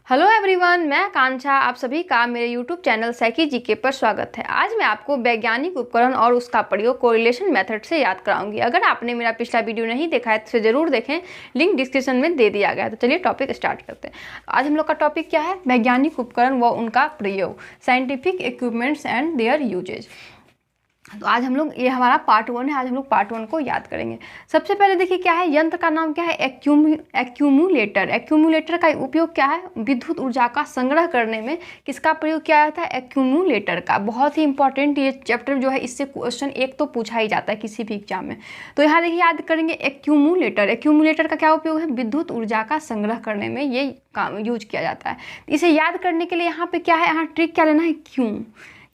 Hello everyone, मैं आकांक्षा। आप सभी का मेरे यूट्यूब चैनल साइकी जीके पर स्वागत है। आज मैं आपको वैज्ञानिक उपकरण और उसका प्रयोग कोरिलेशन मेथड से याद कराऊंगी। अगर आपने मेरा पिछला वीडियो नहीं देखा है तो ज़रूर देखें, लिंक डिस्क्रिप्शन में दे दिया गया है। तो चलिए टॉपिक स्टार्ट करते हैं। आज हम लोग का टॉपिक क्या है? वैज्ञानिक उपकरण व उनका प्रयोग, scientific equipments and their uses. तो आज हम लोग, ये हमारा पार्ट 1 है। आज हम लोग पार्ट 1 को याद करेंगे। सबसे पहले देखिए क्या है, यंत्र का नाम क्या है? एक्यूमुलेटर। एक्यूमुलेटर का उपयोग क्या है? विद्युत ऊर्जा का संग्रह करने में किसका प्रयोग किया जाता है? एक्यूमुलेटर का। बहुत ही इंपॉर्टेंट ये चैप्टर जो है, इससे क्वेश्चन एक तो पूछा ही जाता है किसी भी एग्जाम में। तो यहाँ देखिए याद करेंगे एक्यूमुलेटर। एक्यूमुलेटर का क्या उपयोग है? विद्युत ऊर्जा का संग्रह करने में ये काम यूज किया जाता है। इसे याद करने के लिए यहाँ पे क्या है, यहाँ ट्रिक क्या लेना है? क्यों।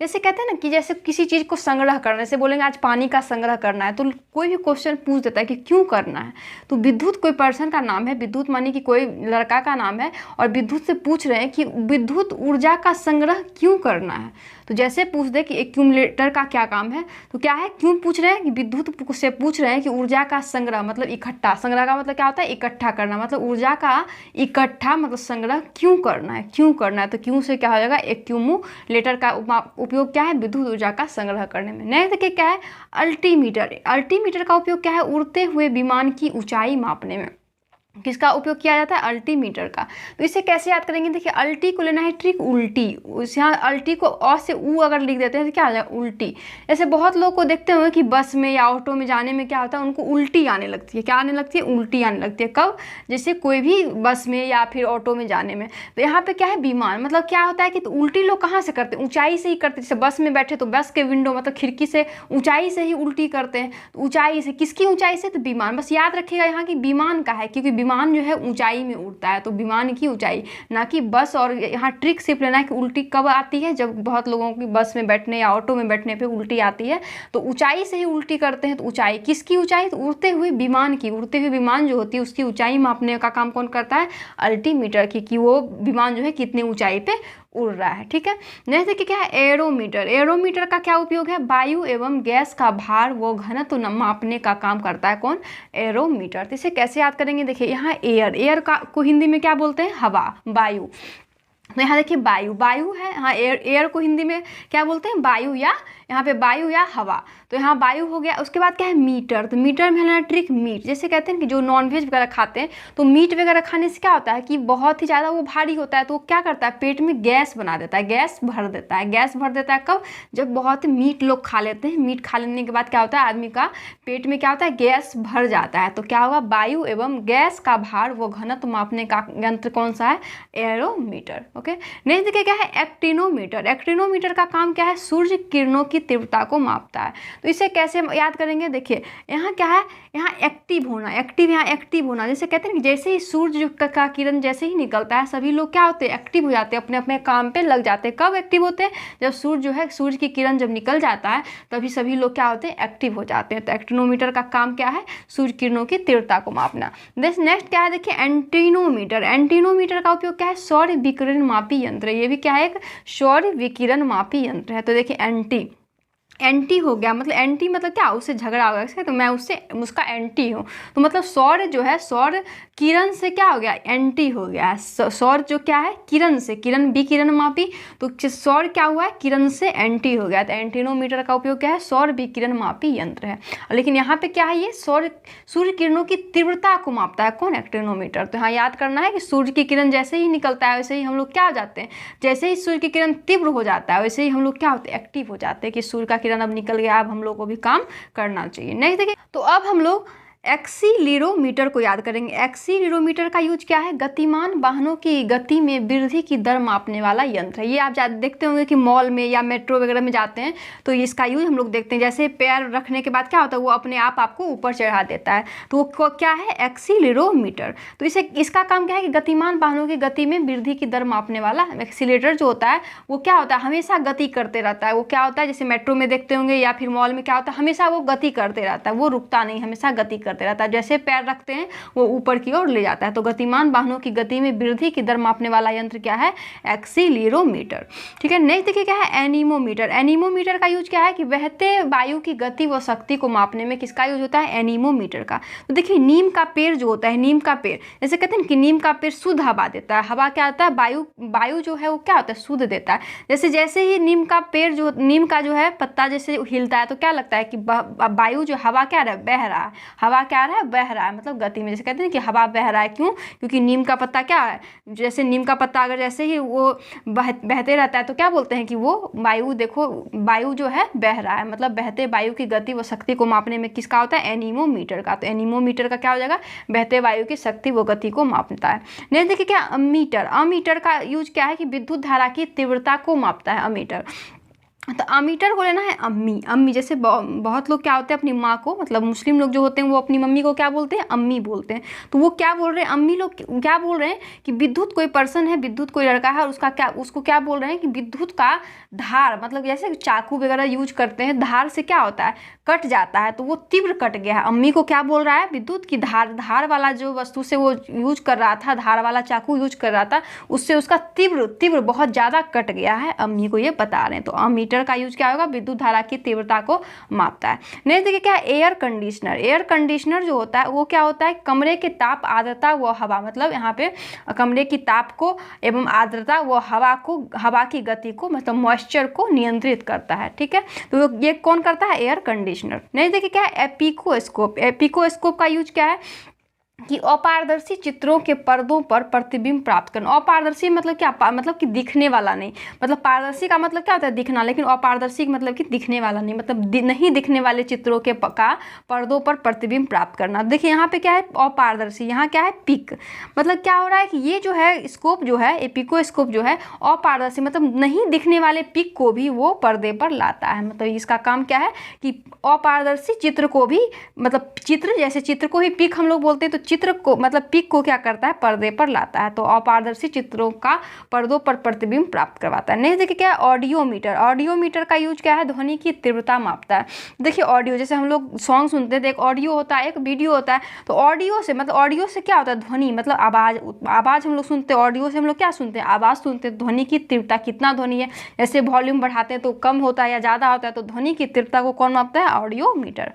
जैसे कहते हैं ना कि जैसे किसी चीज़ को संग्रह करने से बोलेंगे आज पानी का संग्रह करना है, तो कोई भी क्वेश्चन पूछ देता है कि क्यों करना है। तो विद्युत कोई पर्सन का नाम है, विद्युत माने कि कोई लड़का का नाम है, और विद्युत से पूछ रहे हैं कि विद्युत ऊर्जा का संग्रह क्यों करना है। तो जैसे पूछ दे कि एक्यूमुलेटर का क्या काम है, तो क्या है, क्यों पूछ रहे हैं कि विद्युत से पूछ रहे हैं कि ऊर्जा का संग्रह मतलब इकट्ठा। संग्रह का मतलब क्या होता है? इकट्ठा करना। मतलब ऊर्जा का इकट्ठा मतलब संग्रह क्यों करना है, क्यों करना है। तो क्यों से क्या हो जाएगा? एक्यूमुलेटर का उपयोग क्या है? विद्युत ऊर्जा का संग्रह करने में। नेक्स्ट देखिए क्या है, अल्टीमीटर। अल्टीमीटर का उपयोग क्या है? उड़ते हुए विमान की ऊंचाई मापने में किसका उपयोग किया जाता है? अल्टीमीटर का। तो इसे कैसे याद करेंगे? देखिए अल्टी को लेना है ट्रिक उल्टी। उस यहाँ अल्टी को अ से ऊ अगर लिख देते हैं तो क्या आ जाए? उल्टी। ऐसे बहुत लोग को देखते होंगे कि बस में या ऑटो में जाने में क्या होता है, उनको उल्टी आने लगती है। क्या आने लगती है? उल्टी आने लगती है। कब? जैसे कोई भी बस में या फिर ऑटो में जाने में। तो यहाँ पे क्या है, विमान। मतलब क्या होता है कि तो उल्टी लोग कहाँ से करते हैं? ऊंचाई से ही करते हैं। जैसे बस में बैठे तो बस के विंडो मतलब खिड़की से ऊंचाई से ही उल्टी करते हैं। तो ऊंचाई से, किसकी ऊंचाई से? तो विमान। बस याद रखिएगा यहाँ की विमान का है, क्योंकि विमान जो है ऊंचाई में उड़ता है। तो विमान की ऊंचाई, ना कि बस। और यहाँ ट्रिक सिर्फ लेना है कि उल्टी कब आती है? जब बहुत लोगों की बस में बैठने या ऑटो में बैठने पे उल्टी आती है, तो ऊंचाई से ही उल्टी करते हैं। तो ऊंचाई, किसकी ऊंचाई? तो उड़ते हुए विमान की। उड़ते हुए विमान जो होती है उसकी ऊंचाई मापने का काम कौन करता है? अल्टीमीटर की, कि वो विमान जो है कितनी ऊंचाई पे उड़ रहा है। ठीक है। नेक्स्ट देखिए क्या है, एरोमीटर। एरोमीटर का क्या उपयोग है? वायु एवं गैस का भार व घनत्व मापने का काम करता है कौन? एरोमीटर। तो इसे कैसे याद करेंगे? देखिए यहाँ एयर, एयर का को हिंदी में क्या बोलते हैं? हवा, वायु। तो यहाँ देखिए वायु, वायु है। हाँ, एयर, एयर को हिंदी में क्या बोलते हैं? वायु, या यहाँ पे वायु या हवा। तो यहाँ वायु हो गया। उसके बाद क्या है, मीटर। तो मीटर में है ट्रिक मीट। जैसे कहते हैं कि जो नॉनवेज वगैरह खाते हैं, तो मीट वगैरह खाने से क्या होता है कि बहुत ही ज़्यादा वो भारी होता है, तो वो क्या करता है, पेट में गैस बना देता है, गैस भर देता है। गैस भर देता है कब? जब बहुत मीट लोग खा लेते हैं। मीट खा लेने के बाद क्या होता है, आदमी का पेट में क्या होता है, गैस भर जाता है। तो क्या होगा, वायु एवं गैस का भार व घनत्व मापने का यंत्र कौन सा है? एरोमीटर। ओके। नेक्स्ट देखिए क्या है, एक्टिनोमीटर। एक्टिनोमीटर का काम क्या है? सूर्य किरणों की तीव्रता को मापता है। तो इसे कैसे याद करेंगे? देखिए यहाँ क्या है, यहाँ एक्टिव होना, एक्टिव, यहाँ एक्टिव होना। जैसे कहते हैं कि जैसे ही सूर्य का किरण जैसे ही निकलता है, सभी लोग क्या होते हैं, एक्टिव हो जाते हैं, अपने अपने काम पे लग जाते हैं। कब एक्टिव होते हैं? जब सूर्य जो है, सूर्य की किरण जब निकल जाता है, तभी सभी लोग क्या होते हैं, एक्टिव हो जाते हैं। तो एक्टिनोमीटर का काम क्या है? सूर्य किरणों की तीव्रता को मापना। नेक्स्ट क्या है, देखिए एंटीनोमीटर। एंटीनोमीटर का उपयोग क्या है? सौर विकिरण मापी यंत्र। ये भी क्या है, एक सौर विकिरण मापी यंत्र है। तो देखिए एंटी हो गया, मतलब एंटी मतलब क्या, उससे झगड़ा हो गया, तो मैं उससे उसका एंटी हूँ। तो मतलब सौर जो है, सौर किरण से क्या हो गया, एंटी हो गया है। सौर जो क्या है, किरण से, किरण विकिरण मापी, तो सौर क्या हुआ है, किरण से एंटी हो गया। तो एंटीनोमीटर का उपयोग क्या है? सौर विकिरण मापी यंत्र है। लेकिन यहाँ पे क्या है, ये सूर्य किरणों की तीव्रता को मापता है कौन? एक्टिनोमीटर। तो यहाँ याद करना है कि सूर्य की किरण जैसे ही निकलता है, वैसे ही हम लोग क्या हो जाते हैं, जैसे ही सूर्य की किरण तीव्र हो जाता है, वैसे ही हम लोग क्या होते हैं, एक्टिव हो जाते हैं, कि सूर्य का किरण अब निकल गया, अब हम लोग को भी काम करना चाहिए। नेक्स्ट देखिए, तो अब हम लोग एक्सीलरोमीटर को याद करेंगे। एक्सीलरोमीटर का यूज क्या है? गतिमान वाहनों की गति में वृद्धि की दर मापने वाला यंत्र है। ये आप देखते होंगे कि मॉल में या मेट्रो वगैरह में जाते हैं तो इसका यूज हम लोग देखते हैं। जैसे पैर रखने के बाद क्या होता है, वो अपने आप आपको ऊपर चढ़ा देता है, तो वो क्या है, एक्सीलरोमीटर। तो इसका काम क्या है कि गतिमान वाहनों की गति में वृद्धि की दर मापने वाला। एक्सीलरेटर जो होता है वो क्या होता है, हमेशा गति करते रहता है। वो क्या होता है, जैसे मेट्रो में देखते होंगे या फिर मॉल में क्या होता है, हमेशा वो गति करते रहता है, वो रुकता नहीं, हमेशा गति करते रहता है, जैसे पैर रखते हैं वो ऊपर की ओर ले जाता है। तो गतिमान वाहनों की गति में वृद्धि की दर मापने वाला यंत्र क्या है? एक्सीलरोमीटर। ठीक है, नेक्स्ट देखिए क्या है? एनीमोमीटर। एनीमोमीटर का यूज क्या है कि बहते वायु की गति व शक्ति को मापने में किसका यूज होता है? एनीमोमीटर का। तो देखिए नीम का पेड़ जो होता है, नीम का पेड़, जैसे कहते हैं कि नीम का पेड़ शुद्ध हवा देता है। हवा क्या होता है? वायु जो है वो क्या होता है? शुद्ध देता है। जैसे ही नीम का पेड़ जो, नीम का जो है पत्ता जैसे हिलता है तो क्या लगता है कि वायु जो हवा क्या रहा है? बह रहा है। हवा क्या रहा है? बह रहा है, मतलब गति में। जैसे कहते हैं कि हवा बह रहा है, क्यों? क्योंकि नीम का पत्ता क्या है, जैसे नीम का पत्ता अगर जैसे ही वो बहते रहता है तो क्या बोलते हैं कि वो वायु, देखो वायु जो है बह रहा है, मतलब बहते वायु की गति व शक्ति को मापने में किसका होता है? एनीमोमीटर का। तो एनीमोमीटर का क्या हो जाएगा? बहते वायु की शक्ति व गति को मापता है। नेक्स्ट देखिए क्या? अमीटर। अमीटर का यूज क्या है कि विद्युत धारा की तीव्रता को मापता है अमीटर। तो अमीटर को लेना है अम्मी। अम्मी जैसे बहुत लोग क्या होते हैं अपनी माँ को, मतलब मुस्लिम लोग जो होते हैं वो अपनी मम्मी को क्या बोलते हैं? अम्मी बोलते हैं। तो वो क्या बोल रहे हैं? अम्मी लोग क्या बोल रहे हैं कि विद्युत कोई पर्सन है, विद्युत कोई लड़का है और उसको क्या बोल रहे हैं कि विद्युत का धार, मतलब जैसे चाकू वगैरह यूज करते हैं, धार से क्या होता है? कट जाता है, तो वो तीव्र कट गया है। अम्मी को क्या बोल रहा है? विद्युत की धार वाला जो वस्तु से वो यूज कर रहा था, धार वाला चाकू यूज कर रहा था, उससे उसका तीव्र बहुत ज़्यादा कट गया है। अम्मी को ये बता रहे हैं। तो अमीटर का यूज क्या होगा? विद्युत धारा की तीव्रता को मापता है। नेक्स्ट देखिए क्या है? Air conditioner. एयर कंडीशनर जो होता है वो क्या होता है? कमरे के ताप, आर्द्रता व हवा, मतलब यहाँ पे कमरे की ताप को एवं आर्द्रता व हवा की गति को, मतलब मॉइस्चर को नियंत्रित करता है। ठीक है, तो ये कौन करता है? Air conditioner. नेक्स्ट देखिए क्या है? एपिकोस्कोप। एपिकोस्कोप का यूज क्या है कि अपारदर्शी चित्रों के पर्दों पर प्रतिबिंब प्राप्त करना। अपारदर्शी मतलब क्या? मतलब कि दिखने वाला नहीं, मतलब पारदर्शी का मतलब क्या होता है? दिखना, लेकिन अपारदर्शी मतलब कि दिखने वाला नहीं, मतलब नहीं दिखने वाले चित्रों के का पर्दों पर प्रतिबिंब प्राप्त करना। देखिए यहाँ पे क्या है? अपारदर्शी, यहाँ क्या है? पिक। मतलब क्या हो रहा है कि ये जो है स्कोप जो है, एपिकोस्कोप जो है, अपारदर्शी मतलब नहीं दिखने वाले पिक को भी वो पर्दे पर लाता है। मतलब इसका काम क्या है कि अपारदर्शी चित्र को भी, मतलब चित्र जैसे चित्र को ही पिक हम लोग बोलते हैं, तो चित्र को मतलब पिक को क्या करता है? पर्दे पर लाता है। तो अपारदर्शी चित्रों का पर्दों पर प्रतिबिंब प्राप्त करवाता है। नेक्स्ट देखिए क्या है? ऑडियोमीटर। ऑडियोमीटर का यूज क्या है? ध्वनि की तीव्रता मापता है। देखिए ऑडियो, जैसे हम लोग सॉन्ग सुनते हैं तो एक ऑडियो होता है, एक वीडियो होता है। तो ऑडियो से मतलब ऑडियो से क्या होता है? ध्वनि, मतलब आवाज़ हम लोग सुनते हैं। ऑडियो से हम लोग क्या सुनते हैं? आवाज़ सुनते हैं। ध्वनि की तीव्रता, कितना ध्वनि है, जैसे वॉल्यूम बढ़ाते हैं तो कम होता है या ज़्यादा होता है, तो ध्वनि की तीव्रता को कौन मापता है? ऑडियोमीटर।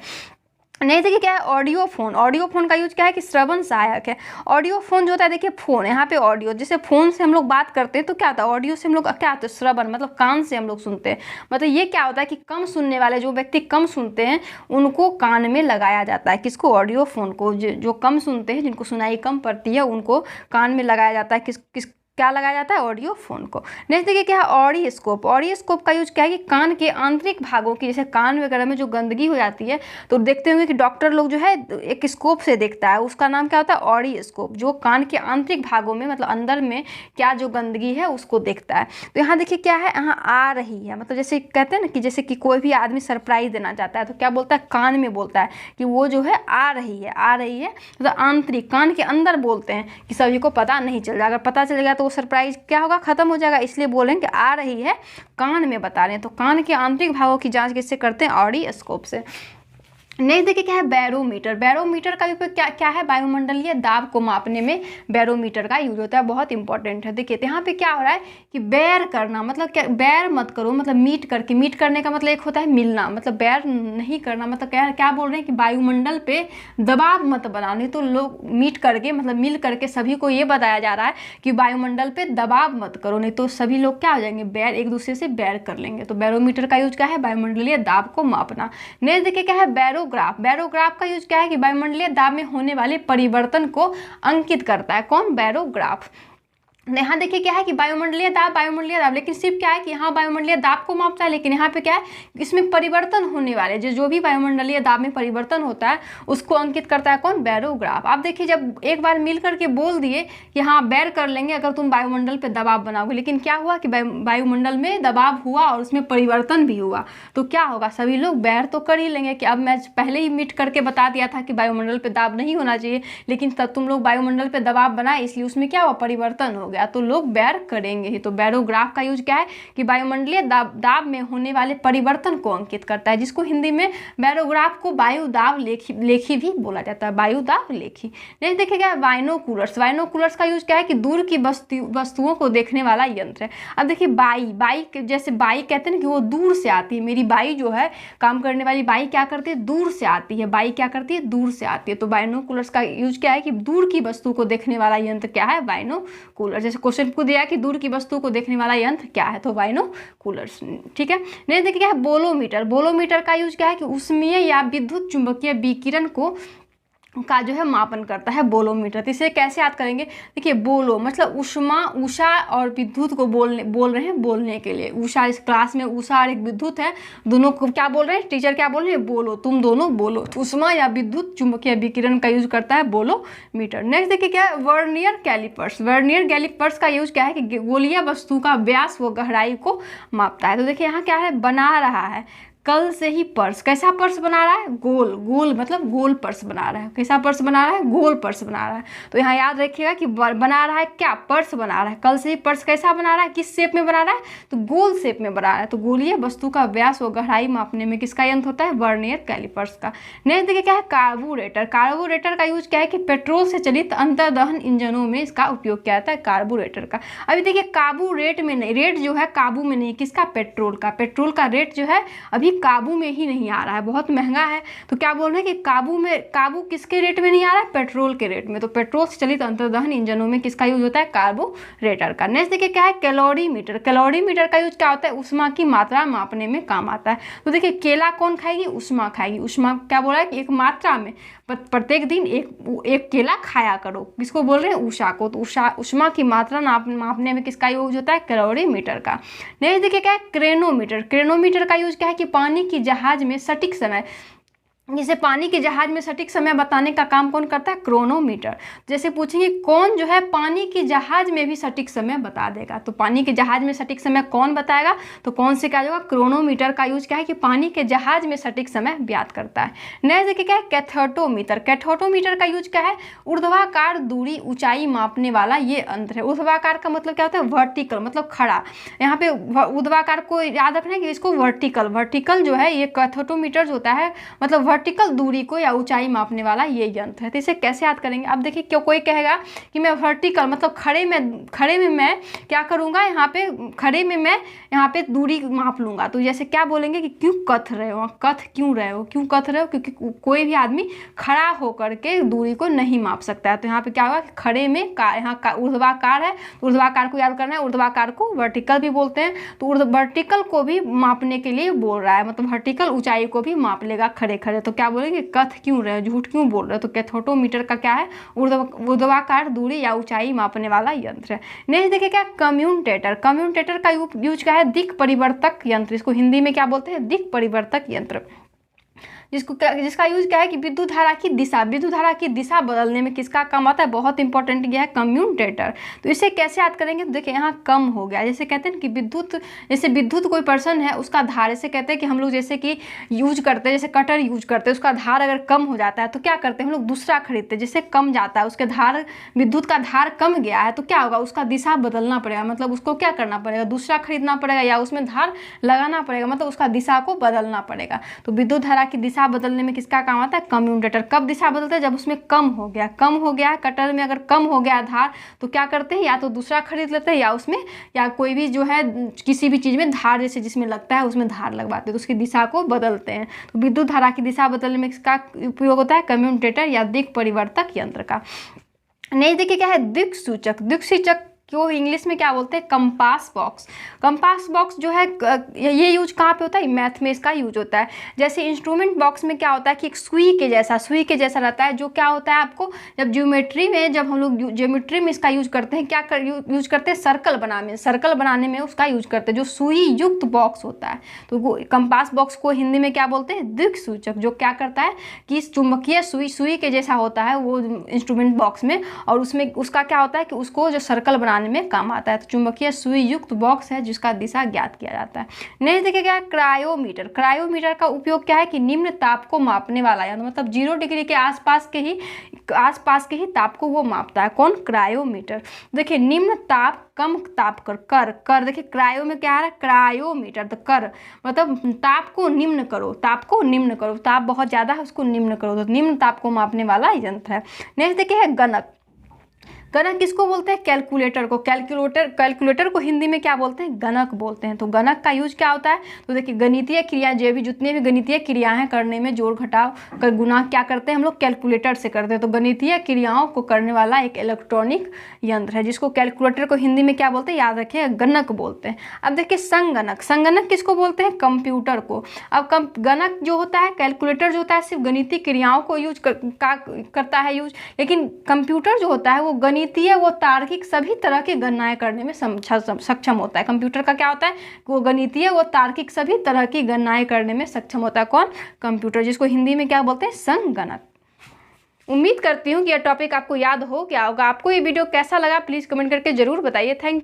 नहीं देखिए क्या है? Audio phone. ऑडियो फोन का यूज क्या है कि श्रवण सहायक है। ऑडियो फोन जो होता है, देखिए फोन, यहाँ पे ऑडियो, जैसे फोन से हम लोग बात करते हैं तो क्या होता है? ऑडियो से हम लोग क्या होता है? श्रवण, मतलब कान से हम लोग सुनते हैं। मतलब ये क्या होता है कि कम सुनने वाले जो व्यक्ति कम सुनते हैं उनको कान में लगाया जाता है। किसको? ऑडियो फोन को। जो कम सुनते हैं, जिनको सुनाई कम पड़ती है, उनको कान में लगाया जाता है। किस क्या लगाया जाता है? ऑडियो फोन को। नेक्स्ट देखिए क्या है? ऑडियोस्कोप। ऑडियोस्कोप का यूज क्या है कि कान के आंतरिक भागों की, जैसे कान वगैरह में जो गंदगी हो जाती है तो देखते होंगे कि डॉक्टर लोग जो है एक स्कोप से देखता है, उसका नाम क्या होता है? ऑडियोस्कोप। जो कान के आंतरिक भागों में, मतलब अंदर में क्या जो गंदगी है उसको देखता है। तो यहाँ देखिए क्या है? यहाँ आ रही है, मतलब जैसे कहते हैं ना कि जैसे कि कोई भी आदमी सरप्राइज देना चाहता है तो क्या बोलता है? कान में बोलता है कि वो जो है आ रही है, आ रही है। मतलब आंतरिक कान के अंदर बोलते हैं कि सभी को पता नहीं चल जाएगा। पता चलेगा तो सरप्राइज क्या होगा? खत्म हो जाएगा। इसलिए बोलेंगे कि आ रही है, कान में बता रहे हैं। तो कान के आंतरिक भागों की जांच किससे करते हैं? ऑडियोस्कोप से। नेक्स्ट देखिए क्या है? बैरोमीटर। बैरोमीटर का उपयोग क्या है? वायुमंडलीय दाब को मापने में बैरोमीटर का यूज होता है, बहुत इंपॉर्टेंट है। देखिए यहाँ पे क्या हो रहा है कि बैर करना, मतलब क्या? बैर मत करो, मतलब मीट करके। मीट करने का मतलब एक होता है मिलना, मतलब बैर नहीं करना, मतलब क्या बोल रहे हैं कि वायुमंडल पे दबाव मत बनाओ। नहीं तो लोग मीट करके, मतलब मिल करके सभी को ये बताया जा रहा है कि वायुमंडल पे दबाव मत करो, नहीं तो सभी लोग क्या हो जाएंगे? बैर, एक दूसरे से बैर कर लेंगे। तो बैरोमीटर का यूज क्या है? वायुमंडलीय दाब को मापना। नेक्स्ट देखिए क्या है? बैरोग्राफ। बैरोग्राफ का यूज क्या है कि वायुमंडलीय दाब में होने वाले परिवर्तन को अंकित करता है। कौन? बैरोग्राफ। यहाँ देखिए क्या है कि वायुमंडलीय दाब, लेकिन सिर्फ क्या है कि यहाँ वायुमंडलीय दाब को मापता है, लेकिन यहाँ पे क्या है, इसमें परिवर्तन होने वाले जो भी वायुमंडलीय दाब में परिवर्तन होता है उसको अंकित करता है। कौन? बैरोग्राफ। आप देखिए जब एक बार मिल करके बोल दिए कि हाँ बैर कर लेंगे अगर तुम वायुमंडल पे दबाव बनाओगे, लेकिन क्या हुआ कि वायुमंडल में दबाव हुआ और उसमें परिवर्तन भी हुआ, तो क्या होगा? सभी लोग बैर तो कर ही लेंगे कि अब मैं पहले ही मीट करके बता दिया था कि वायुमंडल पे दाब नहीं होना चाहिए, लेकिन तब तुम लोग वायुमंडल पे दबाव बनाए, इसलिए उसमें क्या हुआ? परिवर्तन हो गया। गया तो लोग बैर करेंगे ही। तो बैरोग्राफ का यूज क्या है कि वायुमंडलीय दाब में होने वाले परिवर्तन को अंकित करता है, जिसको हिंदी में बैरोग्राफ को वायु दाब लेखी भी बोला जाता है, वायु दाब लेखी। नेक्स्ट देखिएगा बाइनोकुलर्स। बाइनोकुलर्स का यूज क्या है कि दूर की वस्तुओं को देखने वाला यंत्र है। अब देखिए बाई जैसे बाई कहते हैं ना कि वो दूर से आती है, मेरी बाई जो है काम करने वाली बाई क्या करती है, दूर से आती है, बाई क्या करती है, दूर से आती है। तो बाइनोकुलर्स का यूज क्या है कि दूर की वस्तु को देखने वाला यंत्र क्या है, बाइनोकुलर। जैसे क्वेश्चन को दिया कि दूर की वस्तु को देखने वाला यंत्र क्या है, तो बाइनोकुलर्स, ठीक है। नहीं देखिए क्या है बोलोमीटर। बोलोमीटर का यूज क्या है कि ऊष्मीय या विद्युत चुंबकीय विकिरण का जो है मापन करता है बोलोमीटर। तो इसे कैसे याद करेंगे, देखिए बोलो मतलब उष्मा, उषा और विद्युत को बोल रहे हैं बोलने के लिए। उषा, इस क्लास में उषा और एक विद्युत है, दोनों को क्या बोल रहे हैं, टीचर क्या बोल रहे हैं, बोलो, तुम दोनों बोलो। तो उष्मा या विद्युत चुंबकीय विकिरण का यूज करता है बोलोमीटर। नेक्स्ट देखिए क्या है वर्नियर कैलिपर्स। वर्नियर कैलिपर्स का यूज क्या है कि गोलीय वस्तु का व्यास व गहराई को मापता है। तो देखिए यहाँ क्या है, बना रहा है कल से ही पर्स। कैसा पर्स बना रहा है, गोल, गोल मतलब गोल पर्स बना रहा है। कैसा पर्स बना रहा है, गोल पर्स बना रहा है। तो यहाँ याद रखिएगा कि बना रहा है क्या, पर्स बना रहा है। कल से ही पर्स कैसा बना रहा है, किस शेप में बना रहा है, तो गोल शेप में बना रहा है। तो गोलीय वस्तु का व्यास व गहराई मापने में किसका यंत्र होता है, वर्नियर कैलिपर्स का। नेक्स्ट देखिए क्या है कार्बोरेटर। कार्बोरेटर का यूज क्या है कि पेट्रोल से चलित अंतर्दहन इंजनों में इसका उपयोग किया जाता है, कार्बोरेटर का। अभी देखिए काबू रेट में नहीं, रेट जो है काबू में नहीं, किसका, पेट्रोल का। पेट्रोल का रेट जो है अभी काबू में ही नहीं आ रहा है, बहुत महंगा है। तो क्या बोल रहे हैं कि काबू किसके रेट में नहीं आ रहा है, पेट्रोल के रेट में। तो पेट्रोल से चलित अंतर्दहन इंजनों में किसका यूज होता है, कार्बोरेटर का। नेक्स्ट देखिए क्या है कैलोरीमीटर। कैलोरीमीटर का यूज क्या होता है, उष्मा की मात्रा मापने में काम आता है। तो देखिए केला कौन खाएगी, उष्मा खाएगी। उष्मा क्या बोला है कि एक मात्रा में प्रत्येक दिन एक केला खाया करो, किसको बोल रहे हैं, उषा को। तो उष्मा की मात्रा मापने में किसका यूज होता है, कैलोरीमीटर का। नेक्स्ट देखिए क्या है क्रेनोमीटर। क्रेनोमीटर का यूज क्या है कि पानी की जहाज में सटीक समय, जैसे पानी के जहाज में सटीक समय बताने का काम कौन करता है, क्रोनोमीटर। जैसे पूछेंगे कौन जो है पानी की जहाज में भी सटीक समय बता देगा, तो पानी के जहाज में सटीक समय कौन बताएगा, तो कौन से क्या होगा, क्रोनोमीटर का यूज क्या है कि पानी के जहाज में सटीक समय ज्ञात करता है। नेक्स्ट देखिए क्या है कैथोटोमीटर। कैथोटोमीटर का यूज क्या है, ऊर्ध्वाकार दूरी ऊंचाई मापने वाला ये यंत्र है। ऊर्ध्वाकार का मतलब क्या होता है, वर्टिकल मतलब खड़ा। यहाँ पे ऊर्ध्वाकार को याद रखना है कि इसको वर्टिकल जो है ये कैथोटोमीटर होता है, मतलब वर्टिकल दूरी को या ऊंचाई मापने वाला ये यंत्र है। तो इसे कैसे याद करेंगे, अब देखिए क्यों कोई कहेगा कि मैं वर्टिकल मतलब खड़े में मैं क्या करूँगा, यहाँ पे खड़े में मैं यहाँ पे दूरी माप लूँगा। तो जैसे क्या बोलेंगे कि क्यों कथ रहे हो, क्यों कथ रहे हो, क्योंकि कोई भी आदमी खड़ा होकर के दूरी को नहीं माप सकता है। तो यहाँ पे क्या होगा, खड़े में यहाँ ऊर्ध्वाकार है, ऊर्ध्वाकार को याद करना है। ऊर्ध्वाकार को वर्टिकल भी बोलते हैं, तो वर्टिकल को भी मापने के लिए बोल रहा है, मतलब वर्टिकल ऊंचाई को भी माप लेगा खड़े खड़े। तो क्या बोलेंगे, कथ क्यों रहे हो, झूठ क्यों बोल रहे हो। तो कैथोटोमीटर का क्या है, ऊर्ध्वाकार दूरी या ऊंचाई मापने वाला यंत्र है। नेक्स्ट देखिए क्या कम्यूटेटर। कम्यूटेटर का यूज क्या है, दिक् परिवर्तक यंत्र। इसको हिंदी में क्या बोलते हैं, दिक् परिवर्तक यंत्र। जिसका यूज क्या है कि विद्युत धारा की दिशा बदलने में किसका काम आता है, बहुत इंपॉर्टेंट यह है कम्यूटेटर। तो इसे कैसे याद करेंगे, तो देखिए यहाँ कम हो गया, जैसे कहते हैं कि विद्युत कोई पर्सन है उसका धार, जैसे कहते हैं कि हम लोग जैसे कि यूज करते हैं, जैसे कटर यूज करते हैं, उसका धार अगर कम हो जाता है तो क्या करते हैं हम लोग, दूसरा खरीदते हैं। जैसे कम जाता है उसके धार, विद्युत का धार कम गया है तो क्या होगा, उसका दिशा बदलना पड़ेगा, मतलब उसको क्या करना पड़ेगा, दूसरा खरीदना पड़ेगा या उसमें धार लगाना पड़ेगा, मतलब उसका दिशा को बदलना पड़ेगा। तो विद्युत धारा की दिशा बदलने में किसका काम आता है, कम्यूटेटर। कब दिशा बदलते हैं, जब उसमें कम हो गया कटर में अगर कम हो गया धार तो क्या करते हैं, या तो दूसरा खरीद लेते हैं या उसमें या कोई भी जो है किसी भी चीज़ में धार जैसे जिसमें लगता है उसमें धार लगवाते हैं, तो उसकी दिशा को बदलते हैं। तो विद्युत धारा की दिशा बदलने में इसका उपयोग होता है कम्यूटेटर या दिक् परिवर्तक यंत्र का। नहीं देखिए क्या है दिक्सूचक जो इंग्लिश में क्या बोलते हैं, कंपास बॉक्स। कंपास बॉक्स जो है ये यूज कहाँ पे होता है, मैथ में इसका यूज होता है। जैसे इंस्ट्रूमेंट बॉक्स में क्या होता है कि एक सुई के जैसा रहता है, जो क्या होता है आपको जब जब हम लोग ज्योमेट्री में इसका यूज करते हैं, यूज करते हैं सर्कल बनाने में उसका यूज करते हैं, जो सुई युक्त बॉक्स होता है। तो वो कंपास बॉक्स को हिंदी में क्या बोलते हैं, दिक्सूचक, जो क्या करता है कि चुंबकीय सुई के जैसा होता है वो इंस्ट्रूमेंट बॉक्स में, और उसमें उसका क्या होता है कि उसको जो सर्कल में काम आता है। तो चुंबकीय सुई युक्त बॉक्स है जिसका दिशा ज्ञात किया जाता है। नेक्स्ट देखिए क्या है क्रायोमीटर का उपयोग क्या है कि निम्न ताप को मापने वाला यंत्र, मतलब 0 डिग्री के आसपास के ही आसपास के ही ताप को वो मापता है। कौन? क्रायोमीटर। देखिए निम्न ताप कम ताप कर देखिए क्रायो में क्या आ रहा है? क्रायोमीटर। तो कर मतलब ताप को निम्न करो, ताप को निम्न करो, ताप बहुत ज़्यादा है उसको निम्न करो, तो निम्न ताप को मापने वाला यंत्र है। नेक्स्ट देखिए है गणक। गणक किसको बोलते हैं? कैलकुलेटर को। कैलकुलेटर को हिंदी में क्या बोलते हैं? गणक बोलते हैं। तो गणक का यूज क्या होता है? तो देखिए गणितीय क्रिया जो भी जितने भी गणितीय क्रियाएं करने में जोड़ घटाव कर गुणा क्या करते हैं हम लोग? कैलकुलेटर से करते हैं। तो गणितीय क्रियाओं को करने वाला एक इलेक्ट्रॉनिक यंत्र है जिसको कैलकुलेटर को हिंदी में क्या बोलते हैं? याद रखिए गणक बोलते हैं। अब देखिए संगणक। संगणक किसको बोलते हैं? कंप्यूटर को। अब गणक जो होता है, कैलकुलेटर जो होता है सिर्फ गणितीय क्रियाओं को यूज करता है यूज, लेकिन कंप्यूटर जो होता है वो गणितीय वो तार्किक सभी तरह की गणनाएं करने में सक्षम होता है। कंप्यूटर का क्या होता है? वो गणितीय वो तार्किक सभी तरह की गणनाएं करने में सक्षम होता है। कौन? कंप्यूटर, जिसको हिंदी में क्या बोलते हैं? संगणक। उम्मीद करती हूँ कि यह टॉपिक आपको याद हो गया होगा। आपको ये वीडियो कैसा लगा प्लीज़ कमेंट करके जरूर बताइए। थैंक